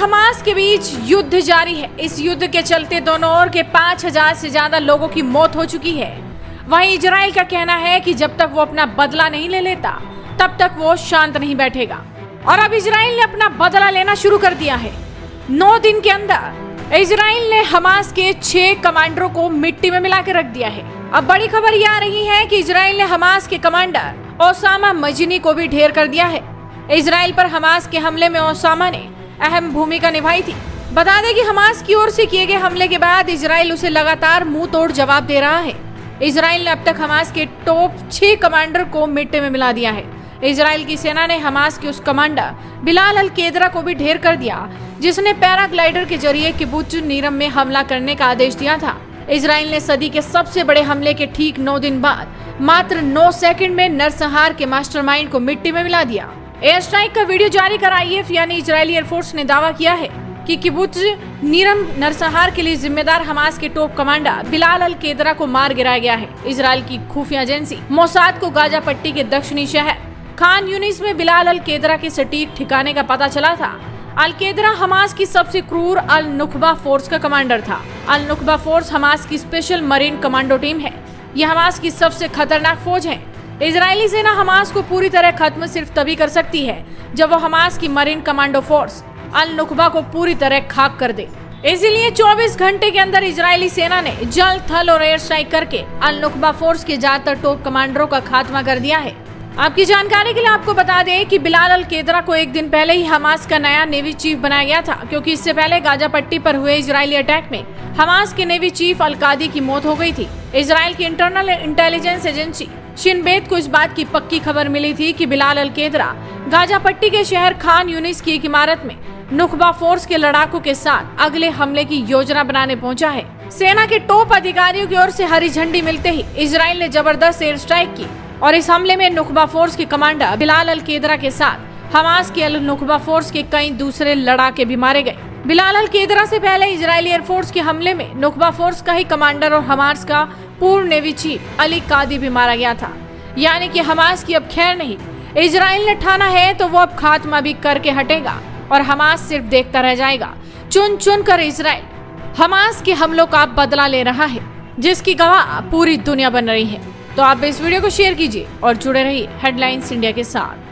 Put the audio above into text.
Hamas के बीच युद्ध जारी है। इस युद्ध के चलते दोनों ओर के 5000 से ज्यादा लोगों की मौत हो चुकी है। वहीं इजराइल का कहना है कि जब तक वो अपना बदला नहीं ले लेता तब तक वो शांत नहीं बैठेगा। और अब इजराइल ने अपना बदला लेना शुरू कर दिया है। 9 दिन के अंदर इजराइल ने हमास के 6 कमांडरों को मिट्टी में मिला के रख दिया है। अब बड़ी खबर ये आ रही है कि इजराइल ने हमास के कमांडर ओसामा मजनी को भी ढेर कर दिया है। इजराइल पर हमास के हमले में ओसामा ने अहम भूमिका निभाई थी। बता दें कि हमास की ओर से किए गए हमले के बाद इजराइल उसे लगातार मुंह तोड़ जवाब दे रहा है। इजराइल ने अब तक हमास के टॉप 6 कमांडर को मिट्टी में मिला दिया है। इजराइल की सेना ने हमास के उस कमांडर बिलाल अल केदरा को भी ढेर कर दिया, जिसने पैराग्लाइडर के जरिए किबुत्ज नीरम में हमला करने का आदेश दिया था। इजराइल ने सदी के सबसे बड़े हमले के ठीक 9 दिन बाद मात्र 9 सेकंड में नरसंहार के मास्टरमाइंड को मिट्टी में मिला दिया। एयर स्ट्राइक का वीडियो जारी कर आईएफ यानी इजरायली एयरफोर्स ने दावा किया है कि किबुत्ज नीरम नरसंहार के लिए जिम्मेदार हमास के टॉप कमांडर बिलाल अल केदरा को मार गिराया गया है। इजराइल की खुफिया एजेंसी मोसाद को गाजा पट्टी के दक्षिणी शहर खान यूनिस में बिलाल अल केदरा के सटीक ठिकाने का पता चला था। अल केदरा हमास की सबसे क्रूर अल नुखबा फोर्स का कमांडर था। अल नुखबा फोर्स हमास की स्पेशल मरीन कमांडो टीम है। यह हमास की सबसे खतरनाक फौज है। इजरायली सेना हमास को पूरी तरह खत्म सिर्फ तभी कर सकती है जब वो हमास की मरीन कमांडो फोर्स अल नुखबा को पूरी तरह खाक कर दे। इसीलिए 24 घंटे के अंदर इजरायली सेना ने जल, थल और एयर स्ट्राइक करके अल नुखबा फोर्स के ज्यादातर टॉप कमांडरों का खात्मा कर दिया है। आपकी जानकारी के लिए आपको बता दें कि बिलाल अल केदरा को एक दिन पहले ही हमास का नया नेवी चीफ बनाया गया था, क्योंकि इससे पहले गाजा पट्टी पर हुए इजरायली अटैक में हमास के नेवी चीफ अल कादी की मौत हो गई थी। इजराइल की इंटरनल इंटेलिजेंस एजेंसी शिन बेत को इस बात की पक्की खबर मिली थी कि बिलाल अल केदरा गाजा पट्टी के शहर खान यूनिस की एक इमारत में नुखबा फोर्स के लड़ाकों के साथ अगले हमले की योजना बनाने पहुंचा है। सेना के टॉप अधिकारियों की ओर से हरी झंडी मिलते ही इजराइल ने जबरदस्त एयर स्ट्राइक की और इस हमले में नुखबा फोर्स के कमांडर बिलाल अल केदरा के साथ हमास के अल नुखबा फोर्स के कई दूसरे लड़ाके भी मारे गए। बिलाल अल केदरा से पहले इजरायली एयरफोर्स के हमले में नुखबा फोर्स का ही कमांडर और हमास का पूर्व नेवी चीफ अली कादी भी मारा गया था। यानी कि हमास की अब खैर नहीं। इजराइल ने ठाना है तो वो अब खात्मा भी करके हटेगा और हमास सिर्फ देखता रह जाएगा। चुन चुन कर इजराइल हमास के हमलों का बदला ले रहा है, जिसकी गवाह पूरी दुनिया बन रही है। तो आप इस वीडियो को शेयर कीजिए और जुड़े रहिए हेडलाइंस इंडिया के साथ।